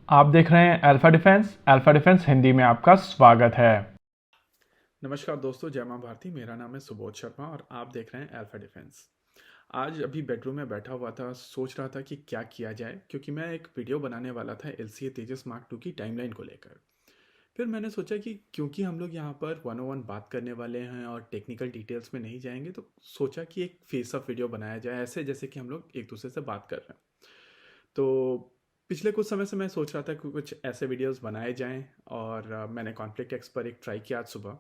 आप देख रहे हैं अल्फा डिफेंस हिंदी में आपका स्वागत है। नमस्कार दोस्तों, जय माँ भारती। मेरा नाम है सुबोध शर्मा और आप देख रहे हैं अल्फा डिफेंस। आज अभी बेडरूम में बैठा हुआ था, सोच रहा था कि क्या किया जाए, क्योंकि मैं एक वीडियो बनाने वाला था एल तेजस मार्क टू की टाइमलाइन को लेकर। फिर मैंने सोचा कि क्योंकि हम लोग यहाँ पर 101 बात करने वाले हैं और टेक्निकल डिटेल्स में नहीं जाएंगे, तो सोचा कि एक फेस ऑफ वीडियो बनाया जाए, ऐसे जैसे कि हम लोग एक दूसरे से बात कर रहे हैं। तो पिछले कुछ समय से मैं सोच रहा था कि कुछ ऐसे वीडियोस बनाए जाएं, और मैंने कॉन्फ्लिक्ट एक्स पर एक ट्राई किया आज सुबह।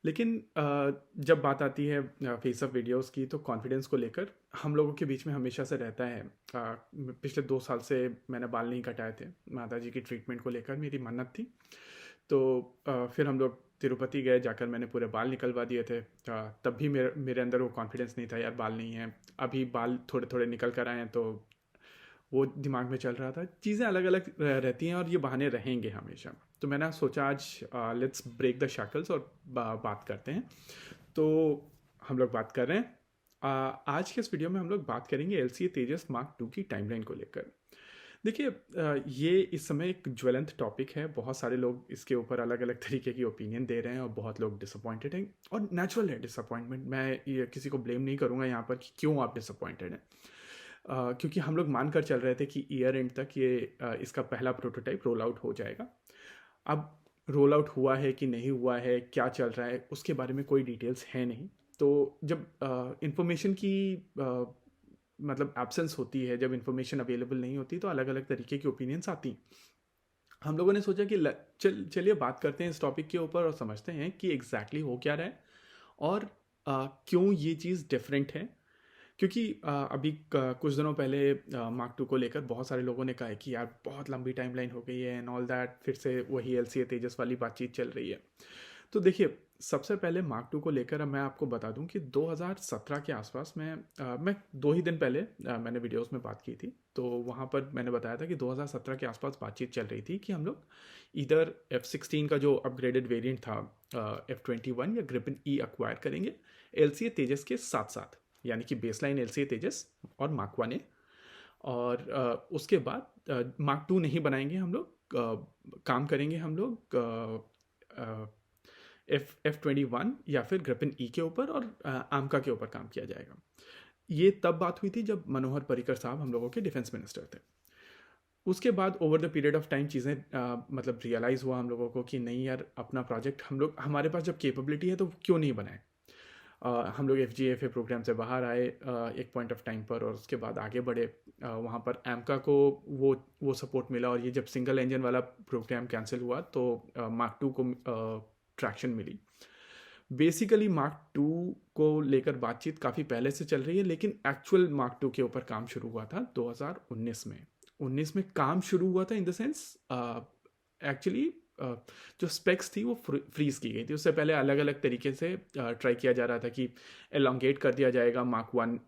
लेकिन जब बात आती है फेस ऑफ वीडियोस की, तो कॉन्फिडेंस को लेकर हम लोगों के बीच में हमेशा से रहता है। पिछले 2 साल से मैंने बाल नहीं कटाए थे, माता जी की ट्रीटमेंट को लेकर मेरी मन्नत थी। तो फिर हम लोग तिरुपति गए, जाकर मैंने पूरे बाल निकलवा दिए थे। तब भी मेरे मेरे अंदर वो कॉन्फिडेंस नहीं था, यार बाल नहीं है। अभी बाल थोड़े थोड़े निकल कर आए हैं, तो वो दिमाग में चल रहा था। चीज़ें अलग अलग रहती हैं और ये बहाने रहेंगे हमेशा। तो मैंने सोचा आज लेट्स ब्रेक द शैकल्स और बात करते हैं। तो हम लोग बात कर रहे हैं। आज के इस वीडियो में हम लोग बात करेंगे L C Tejas mark two की टाइमलाइन को लेकर। देखिए, ये इस समय एक ज्वलंत टॉपिक है। बहुत सारे लोग इसके ऊपर अलग अलग तरीके की ओपिनियन दे रहे हैं और बहुत लोग डिसअपॉइंटेड हैं। और नेचुरल है डिसअपॉइंटमेंट, मैं ये किसी को ब्लेम नहीं करूँगा यहाँ पर कि क्यों आप डिसअपॉइंटेड हैं। क्योंकि हम लोग मान कर चल रहे थे कि ईयर एंड तक ये इसका पहला प्रोटोटाइप रोल आउट हो जाएगा। अब रोल आउट हुआ है कि नहीं हुआ है, क्या चल रहा है, उसके बारे में कोई डिटेल्स है नहीं। तो जब इंफॉर्मेशन की अ, मतलब एब्सेंस होती है, जब इंफॉर्मेशन अवेलेबल नहीं होती, तो अलग अलग तरीके की ओपिनियंस आती हैं। हम लोगों ने सोचा कि चलिए बात करते हैं इस टॉपिक के ऊपर और समझते हैं कि एग्जैक्टली हो क्या रहा है, और क्यों ये चीज़ डिफरेंट है। क्योंकि अभी कुछ दिनों पहले मार्क टू को लेकर बहुत सारे लोगों ने कहा है कि यार बहुत लंबी टाइमलाइन हो गई है एंड ऑल दैट, फिर से वही एल सी तेजस वाली बातचीत चल रही है। तो देखिए, सबसे पहले मार्क टू को लेकर अब मैं आपको बता दूं कि 2017 के आसपास मैं 2 ही दिन पहले मैंने वीडियोस में बात की थी। तो वहाँ पर मैंने बताया था कि 2017 के आसपास बातचीत चल रही थी कि हम लोग इधर F-16 का जो अपग्रेडेड वेरिएंट था, F-21 या ग्रिपन ई अक्वायर करेंगे एल सी तेजस के साथ साथ, यानी कि बेसलाइन एल सी तेजस और मार्क वन ए। और उसके बाद मार्क टू नहीं बनाएंगे हम लोग, काम करेंगे हम लोग F-21 या फिर ग्रिपन ई के ऊपर, और आमका के ऊपर काम किया जाएगा। ये तब बात हुई थी जब मनोहर पर्रिकर साहब हम लोगों के डिफेंस मिनिस्टर थे। उसके बाद over the period of time चीज़ें मतलब रियलाइज़ हुआ हम लोगों को कि नहीं यार, अपना प्रोजेक्ट हम लोग, हमारे पास जब कैपेबिलिटी है तो क्यों नहीं बनाए। हम लोग FGFA प्रोग्राम से बाहर आए एक पॉइंट ऑफ टाइम पर, और उसके बाद आगे बढ़े। वहाँ पर एमका को वो सपोर्ट मिला, और ये जब सिंगल इंजन वाला प्रोग्राम कैंसिल हुआ, तो मार्क टू को ट्रैक्शन मिली। बेसिकली मार्क टू को लेकर बातचीत काफ़ी पहले से चल रही है, लेकिन एक्चुअल मार्क टू के ऊपर काम शुरू हुआ था 2019 में। 19 में काम शुरू हुआ था इन द सेंस, एक्चुअली जो स्पेक्स थी वो फ्रीज की गई थी। उससे पहले अलग अलग तरीके से ट्राई किया जा रहा था कि एलोंगेट कर दिया जाएगा मार्क वन,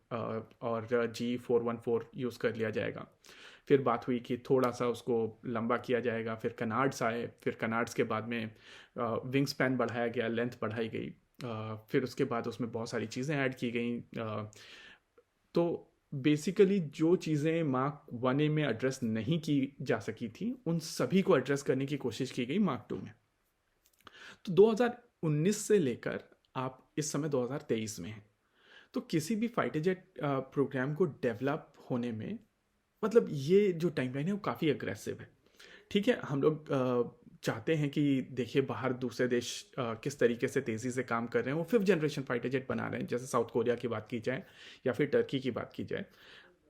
और G414 यूज़ कर लिया जाएगा। फिर बात हुई कि थोड़ा सा उसको लंबा किया जाएगा, फिर कनार्ड्स आए, फिर कनार्ड्स के बाद में विंग स्पैन बढ़ाया गया, लेंथ बढ़ाई गई। फिर उसके बाद उसमें बहुत सारी चीज़ें ऐड की गई। तो बेसिकली जो चीज़ें मार्क वन ए में एड्रेस नहीं की जा सकी थी, उन सभी को एड्रेस करने की कोशिश की गई मार्क टू में। तो 2019 से लेकर आप इस समय 2023 में हैं। तो किसी भी फाइटर जेट प्रोग्राम को डेवलप होने में, मतलब ये जो टाइमलाइन है वो काफ़ी अग्रेसिव है। ठीक है, हम लोग चाहते हैं कि देखिए बाहर दूसरे देश किस तरीके से तेज़ी से काम कर रहे हैं, वो 5th जनरेशन फाइटर जेट बना रहे हैं, जैसे साउथ कोरिया की बात की जाए या फिर टर्की की बात की जाए।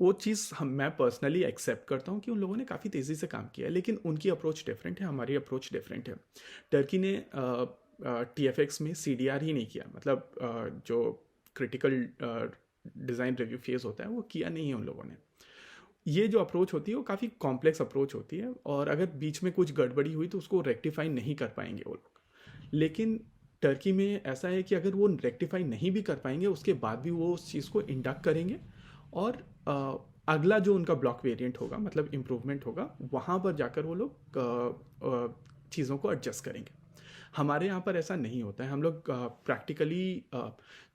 वो चीज़ हम मैं पर्सनली एक्सेप्ट करता हूँ कि उन लोगों ने काफ़ी तेज़ी से काम किया है, लेकिन उनकी अप्रोच डिफरेंट है, हमारी अप्रोच डिफरेंट है। टर्की ने TFX में CDR ही नहीं किया, मतलब जो क्रिटिकल डिज़ाइन रिव्यू फेज़ होता है वो किया नहीं है उन लोगों ने। ये जो अप्रोच होती है वो काफ़ी कॉम्प्लेक्स अप्रोच होती है, और अगर बीच में कुछ गड़बड़ी हुई तो उसको रेक्टिफाई नहीं कर पाएंगे वो लोग। लेकिन टर्की में ऐसा है कि अगर वो रेक्टिफाई नहीं भी कर पाएंगे, उसके बाद भी वो उस चीज़ को इंडक्ट करेंगे, और अगला जो उनका ब्लॉक वेरिएंट होगा, मतलब इम्प्रूवमेंट होगा, वहाँ पर जाकर वो लोग चीज़ों को एडजस्ट करेंगे। हमारे यहाँ पर ऐसा नहीं होता है। हम लोग प्रैक्टिकली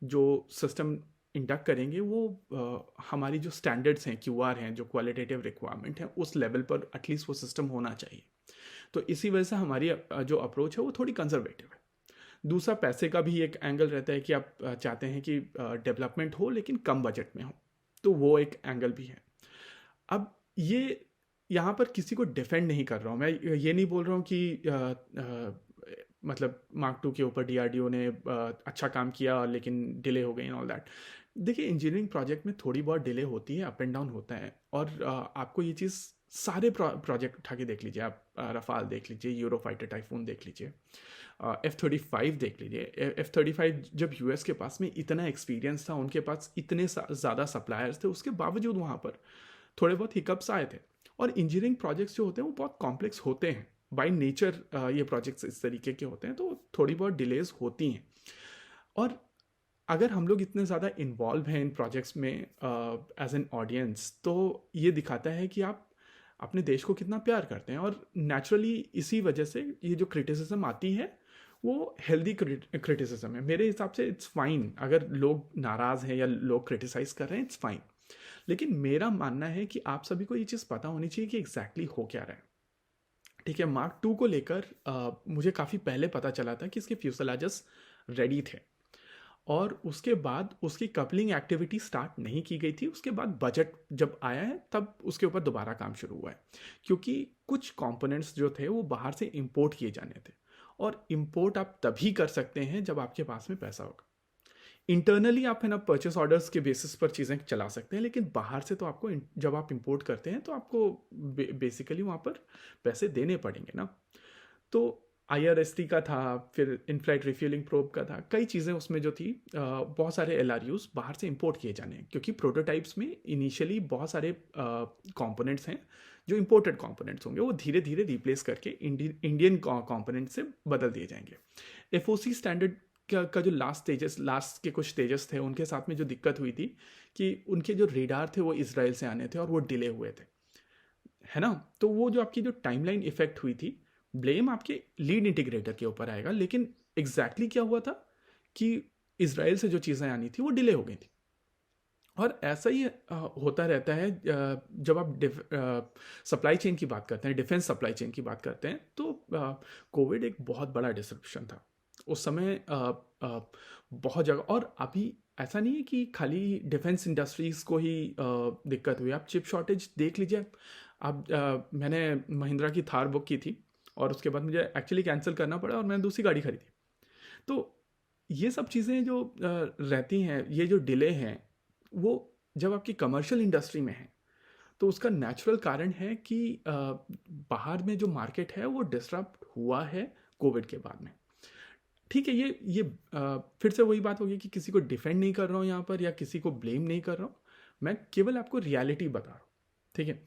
जो सिस्टम इंडक्ट करेंगे वो हमारी जो स्टैंडर्ड्स हैं, क्यूआर हैं, जो क्वालिटेटिव रिक्वायरमेंट है, उस लेवल पर एटलीस्ट वो सिस्टम होना चाहिए। तो इसी वजह से हमारी जो अप्रोच है वो थोड़ी कंजर्वेटिव है। दूसरा, पैसे का भी एक एंगल रहता है कि आप चाहते हैं कि डेवलपमेंट हो लेकिन कम बजट में हो, तो वो एक एंगल भी है। अब ये यहाँ पर किसी को डिफेंड नहीं कर रहा हूँ मैं, ये नहीं बोल रहा हूँ कि मतलब मार्क टू के ऊपर डीआरडीओ ने अच्छा काम किया लेकिन डिले हो गई एंड ऑल दैट। देखिए, इंजीनियरिंग प्रोजेक्ट में थोड़ी बहुत डिले होती है, अप एंड डाउन होता है, और आपको ये चीज़ सारे प्रोजेक्ट उठा के देख लीजिए आप, रफाल देख लीजिए, यूरो फाइटर टाइफून देख लीजिए, F-35 देख लीजिए। F-35 जब यूएस के पास में इतना एक्सपीरियंस था, उनके पास इतने ज़्यादा सप्लायर्स थे, उसके बावजूद वहाँ पर थोड़े बहुत हिकअप्स आए थे। और इंजीनियरिंग प्रोजेक्ट्स जो होते हैं वो बहुत कॉम्प्लेक्स होते हैं बाय नेचर, ये प्रोजेक्ट्स इस तरीके के होते हैं, तो थोड़ी बहुत डिलेज होती हैं। और अगर हम लोग इतने ज़्यादा इन्वॉल्व हैं इन प्रोजेक्ट्स में एज एन ऑडियंस, तो ये दिखाता है कि आप अपने देश को कितना प्यार करते हैं। और नेचुरली इसी वजह से ये जो क्रिटिसिज्म आती है वो हेल्दी क्रिटिसिज्म है मेरे हिसाब से। इट्स फाइन अगर लोग नाराज़ हैं या लोग क्रिटिसाइज कर रहे हैं, इट्स फाइन। लेकिन मेरा मानना है कि आप सभी को ये चीज़ पता होनी चाहिए कि एग्जैक्टली हो क्या रहा है। ठीक है, मार्क टू को लेकर मुझे काफ़ी पहले पता चला था कि इसके फ्यूसलाजेस रेडी थे, और उसके बाद उसकी कपलिंग एक्टिविटी स्टार्ट नहीं की गई थी। उसके बाद बजट जब आया है तब उसके ऊपर दोबारा काम शुरू हुआ है, क्योंकि कुछ कंपोनेंट्स जो थे वो बाहर से इंपोर्ट किए जाने थे, और इंपोर्ट आप तभी कर सकते हैं जब आपके पास में पैसा होगा। इंटरनली आप है ना परचेस ऑर्डर्स के बेसिस पर चीज़ें चला सकते हैं, लेकिन बाहर से तो आपको जब आप इंपोर्ट करते हैं तो आपको बेसिकली वहाँ पर पैसे देने पड़ेंगे ना। तो IRST का था, फिर इन फ्लाइट रिफ्यूलिंग प्रोब का था, कई चीज़ें उसमें जो थी, बहुत सारे LRUs बाहर से इंपोर्ट किए जाने हैं, क्योंकि प्रोटोटाइप्स में इनिशियली बहुत सारे कंपोनेंट्स हैं जो इंपोर्टेड कंपोनेंट्स होंगे, वो धीरे धीरे रिप्लेस करके इंडियन कंपोनेंट से बदल दिए जाएंगे। FOC स्टैंडर्ड का जो लास्ट के कुछ स्टेजेस थे, उनके साथ में जो दिक्कत हुई थी कि उनके जो रेडार थे वो इसराइल से आने थे और वो डिले हुए थे, है ना। तो वो जो आपकी जो टाइमलाइन इफेक्ट हुई थी, ब्लेम आपके लीड इंटीग्रेटर के ऊपर आएगा, लेकिन एग्जैक्टली क्या हुआ था कि इसराइल से जो चीज़ें आनी थी वो डिले हो गई थी। और ऐसा ही होता रहता है जब आप सप्लाई चेन की बात करते हैं, डिफेंस सप्लाई चेन की बात करते हैं, तो कोविड एक बहुत बड़ा डिसरप्शन था उस समय, बहुत जगह। और अभी ऐसा नहीं है कि खाली डिफेंस इंडस्ट्रीज़ को ही दिक्कत हुई। आप चिप शॉर्टेज देख लीजिए। आप मैंने महिंद्रा की थार बुक की थी, और उसके बाद मुझे एक्चुअली कैंसिल करना पड़ा और मैंने दूसरी गाड़ी खरीदी। तो ये सब चीज़ें जो रहती हैं, ये जो डिले हैं, वो जब आपकी कमर्शियल इंडस्ट्री में है तो उसका नेचुरल कारण है कि बाहर में जो मार्केट है वो डिसरप्ट हुआ है कोविड के बाद में। ठीक है, ये फिर से वही बात होगी कि किसी को डिफेंड नहीं कर रहा हूँ यहाँ पर, या किसी को ब्लेम नहीं कर रहा हूँ, मैं केवल आपको रियलिटी बता रहा हूँ। ठीक है,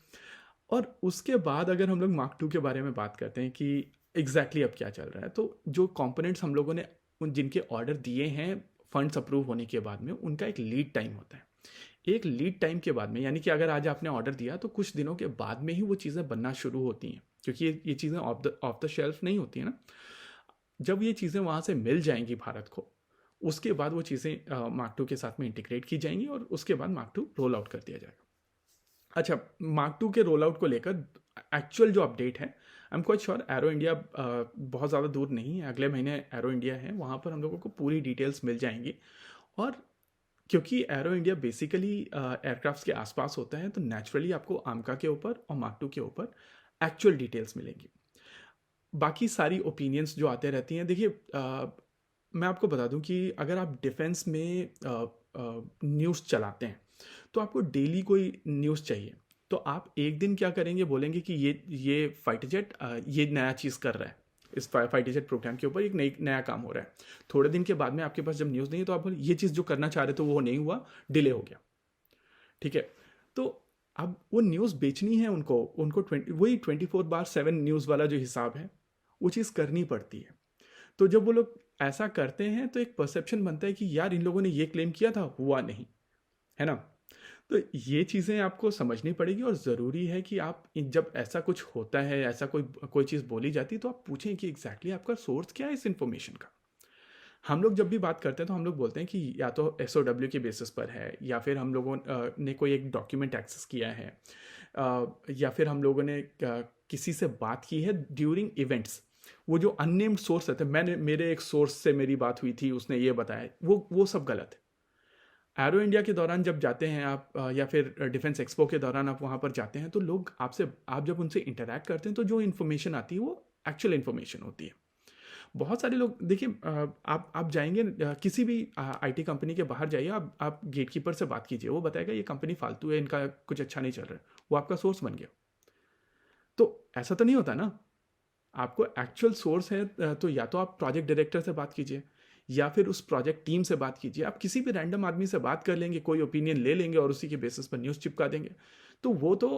और उसके बाद अगर हम लोग मार्क टू के बारे में बात करते हैं कि एग्जैक्टली अब क्या चल रहा है, तो जो कंपोनेंट्स हम लोगों ने जिनके ऑर्डर दिए हैं फंड्स अप्रूव होने के बाद में, उनका एक लीड टाइम होता है। एक लीड टाइम के बाद में, यानी कि अगर आज आपने ऑर्डर दिया तो कुछ दिनों के बाद में ही वो चीज़ें बनना शुरू होती हैं, क्योंकि ये चीज़ें ऑफ द शेल्फ नहीं होती हैं ना। जब ये चीज़ें वहाँ से मिल जाएंगी भारत को, उसके बाद वो चीज़ें मार्क टू के साथ में इंटीग्रेट की जाएंगी, और उसके बाद मार्क टू रोल आउट कर दिया जाएगा। अच्छा, मार्क टू के रोल आउट को लेकर एक्चुअल जो अपडेट है, I am quite sure arrow India बहुत ज़्यादा दूर नहीं है, अगले महीने एरो इंडिया है, वहाँ पर हम लोगों को पूरी डिटेल्स मिल जाएंगी। और क्योंकि एरो इंडिया बेसिकली एयरक्राफ्ट्स के आसपास होता है, तो नेचुरली आपको आमका के ऊपर और मार्क टू के ऊपर एक्चुअल डिटेल्स मिलेंगी। बाकी सारी ओपिनियंस जो आते रहती हैं, देखिए मैं आपको बता दूं कि अगर आप डिफेंस में न्यूज़ चलाते हैं तो आपको डेली कोई न्यूज़ चाहिए, तो आप एक दिन क्या करेंगे, बोलेंगे कि ये फाइटर जेट ये नया चीज़ कर रहा है, इस फाइटर जेट प्रोग्राम के ऊपर एक नया काम हो रहा है। थोड़े दिन के बाद में आपके पास जब न्यूज़ नहीं है तो आप बोले ये चीज़ जो करना चाह रहे थे वो नहीं हुआ, डिले हो गया। ठीक है, तो अब वो न्यूज़ बेचनी है उनको वही 24/7 न्यूज़ वाला जो हिसाब है वो चीज़ करनी पड़ती है। तो जब वो लोग ऐसा करते हैं तो एक परसेप्शन बनता है कि यार इन लोगों ने ये क्लेम किया था, हुआ नहीं, है ना। तो ये चीज़ें आपको समझनी पड़ेगी, और ज़रूरी है कि आप जब ऐसा कुछ होता है, ऐसा कोई चीज़ बोली जाती है, तो आप पूछें कि एग्जैक्टली आपका सोर्स क्या है इस इन्फॉर्मेशन का। हम लोग जब भी बात करते हैं तो हम लोग बोलते हैं कि या तो SOW के बेसिस पर है, या फिर हम लोगों ने कोई एक डॉक्यूमेंट एक्सेस किया है, या फिर हम लोगों ने किसी से बात की है ड्यूरिंग इवेंट्स। वो जो अननेम्ड सोर्स रहते हैं, मैंने मेरे एक सोर्स से मेरी बात हुई थी, उसने ये बताया, वो सब गलत है। एरो इंडिया के दौरान जब जाते हैं आप, या फिर डिफेंस एक्सपो के दौरान आप वहाँ पर जाते हैं, तो लोग आप जब उनसे इंटरेक्ट करते हैं तो जो इन्फॉर्मेशन आती है वो एक्चुअल इन्फॉर्मेशन होती है। बहुत सारे लोग देखिए, आप जाएंगे किसी भी IT कंपनी के बाहर जाइए, आप गेटकीपर से बात कीजिए, वो बताएगा ये कंपनी फालतू है, इनका कुछ अच्छा नहीं चल रहा है, वो आपका सोर्स बन गया। तो ऐसा तो नहीं होता ना। आपको एक्चुअल सोर्स है, तो या तो आप प्रोजेक्ट डायरेक्टर से बात कीजिए, या फिर उस प्रोजेक्ट टीम से बात कीजिए। आप किसी भी रैंडम आदमी से बात कर लेंगे, कोई ओपिनियन ले लेंगे और उसी के बेसिस पर न्यूज़ चिपका देंगे, तो वो तो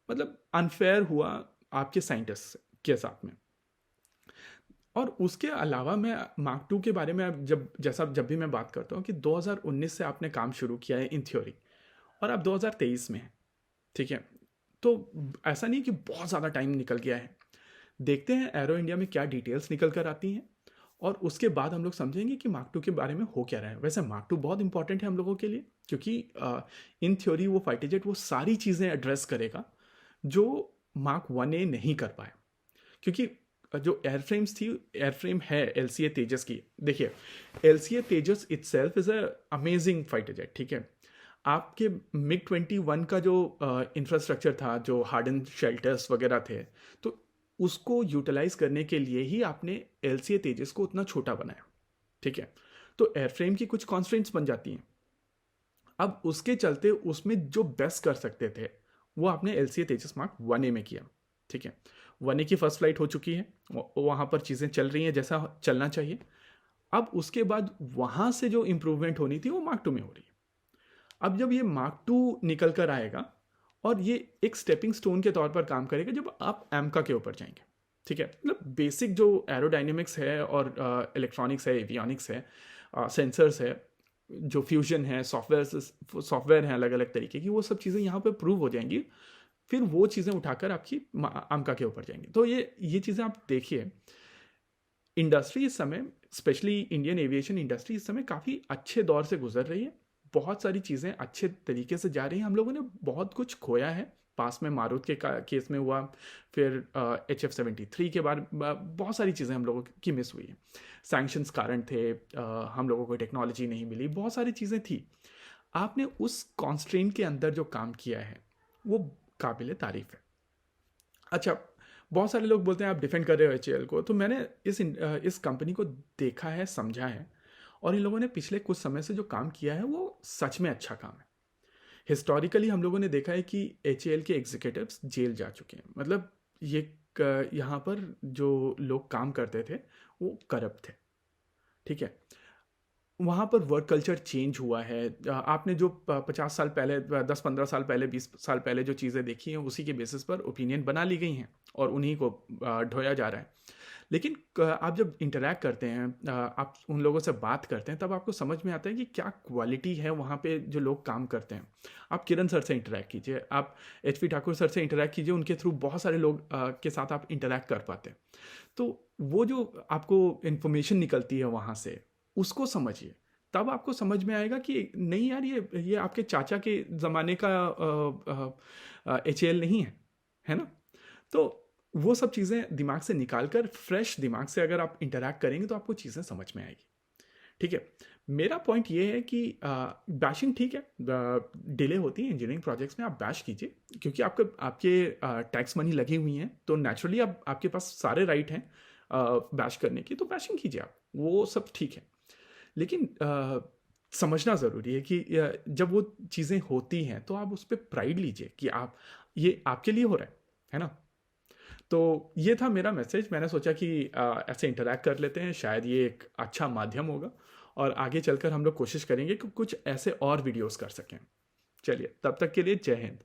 मतलब अनफेयर हुआ आपके साइंटिस्ट के साथ में। और उसके अलावा मैं मार्क टू के बारे में जब भी मैं बात करता हूँ कि 2019 से आपने काम शुरू किया है इन थ्योरी, और आप 2023 में हैं, ठीक है। तो ऐसा नहीं कि बहुत ज़्यादा टाइम निकल गया है। देखते हैं एरो इंडिया में क्या डिटेल्स निकल कर आती हैं, और उसके बाद हम लोग समझेंगे कि मार्क टू के बारे में हो क्या रहा है। वैसे मार्क टू बहुत इंपॉर्टेंट है हम लोगों के लिए, क्योंकि इन थ्योरी वो फाइटर जेट वो सारी चीज़ें एड्रेस करेगा जो मार्क 1A नहीं कर पाए। क्योंकि जो एयरफ्रेम्स थी, एयरफ्रेम है LCA तेजस की। देखिए, LCA Tejas itself is a amazing fighter jet, ठीक है। आपके MiG-21 का जो इंफ्रास्ट्रक्चर था, जो हार्डन शेल्टर्स वगैरह थे, तो उसको यूटिलाइज करने के लिए ही आपने LCA तेजस को उतना छोटा बनाया, ठीक है। तो एयरफ्रेम की कुछ कॉन्स्ट्रेंट्स बन जाती हैं। अब उसके चलते उसमें जो बेस्ट कर सकते थे वो आपने LCA तेजस मार्क 1A में किया, ठीक है। 1A की फर्स्ट फ्लाइट हो चुकी है, वहाँ पर चीज़ें चल रही हैं जैसा चलना चाहिए। अब उसके बाद वहाँ से जो इम्प्रूवमेंट होनी थी वो मार्क 2 में हो रही है। अब जब ये मार्क 2 निकल कर आएगा, और ये एक स्टेपिंग स्टोन के तौर पर काम करेगा जब आप एमका के ऊपर जाएंगे, ठीक है। मतलब बेसिक जो एरोडाइनेमिक्स है और इलेक्ट्रॉनिक्स है, एवियनिक्स है, सेंसर्स है, जो फ्यूजन है, सॉफ्टवेयर हैं अलग अलग तरीके की, वो सब चीज़ें यहाँ पे प्रूव हो जाएंगी। फिर वो चीज़ें उठाकर आपकी आमका के ऊपर जाएंगी। तो ये चीज़ें आप देखिए, इंडस्ट्री इस समय, स्पेशली इंडियन एविएशन इंडस्ट्री इस समय काफ़ी अच्छे दौर से गुजर रही है। बहुत सारी चीज़ें अच्छे तरीके से जा रही हैं। हम लोगों ने बहुत कुछ खोया है, पास में मारुत के केस में हुआ, फिर HF-73 के बाद बहुत सारी चीज़ें हम लोगों की मिस हुई है। सैंक्शंस कारण थे, हम लोगों को टेक्नोलॉजी नहीं मिली, बहुत सारी चीज़ें थी। आपने उस कॉन्स्ट्रेंट के अंदर जो काम किया है वो काबिल तारीफ है। अच्छा, बहुत सारे लोग बोलते हैं आप डिफेंड कर रहे हो HAL को, तो मैंने इस कंपनी को देखा है, समझा है, और इन लोगों ने पिछले कुछ समय से जो काम किया है वो सच में अच्छा काम है। हिस्टोरिकली हम लोगों ने देखा है कि HAL के एग्जीक्यूटिव्स जेल जा चुके हैं। मतलब यहाँ पर जो लोग काम करते थे वो करप्ट थे, ठीक है। वहाँ पर वर्क कल्चर चेंज हुआ है। आपने जो 50 साल पहले, 10-15 साल पहले, 20 साल पहले जो चीज़ें देखी हैं उसी के बेसिस पर ओपिनियन बना ली गई हैं और उन्हीं को ढोया जा रहा है। लेकिन आप जब इंटरैक्ट करते हैं, आप उन लोगों से बात करते हैं, तब आपको समझ में आता है कि क्या क्वालिटी है वहाँ पे जो लोग काम करते हैं। आप किरण सर से इंटरैक्ट कीजिए, आप HP ठाकुर सर से इंटरैक्ट कीजिए, उनके थ्रू बहुत सारे लोग के साथ आप इंटरैक्ट कर पाते हैं। तो वो जो आपको इन्फॉर्मेशन निकलती है वहाँ से, उसको समझिए, तब आपको समझ में आएगा कि नहीं यार, ये आपके चाचा के ज़माने का HAL नहीं है ना। तो वो सब चीज़ें दिमाग से निकाल कर फ्रेश दिमाग से अगर आप इंटरैक्ट करेंगे तो आपको चीज़ें समझ में आएगी, ठीक है। मेरा पॉइंट ये है कि बैशिंग ठीक है, डिले होती है इंजीनियरिंग प्रोजेक्ट्स में, आप बैश कीजिए, क्योंकि आपके टैक्स मनी लगी हुई हैं, तो नेचुरली आपके पास सारे राइट हैं बैश करने की, तो बैशिंग कीजिए आप, वो सब ठीक है। लेकिन समझना ज़रूरी है कि जब वो चीज़ें होती हैं तो आप उस पर प्राइड लीजिए कि ये आपके लिए हो रहा है ना। तो ये था मेरा मैसेज। मैंने सोचा कि ऐसे इंटरैक्ट कर लेते हैं, शायद ये एक अच्छा माध्यम होगा, और आगे चलकर हम लोग कोशिश करेंगे कि कुछ ऐसे और वीडियोस कर सकें। चलिए, तब तक के लिए जय हिंद।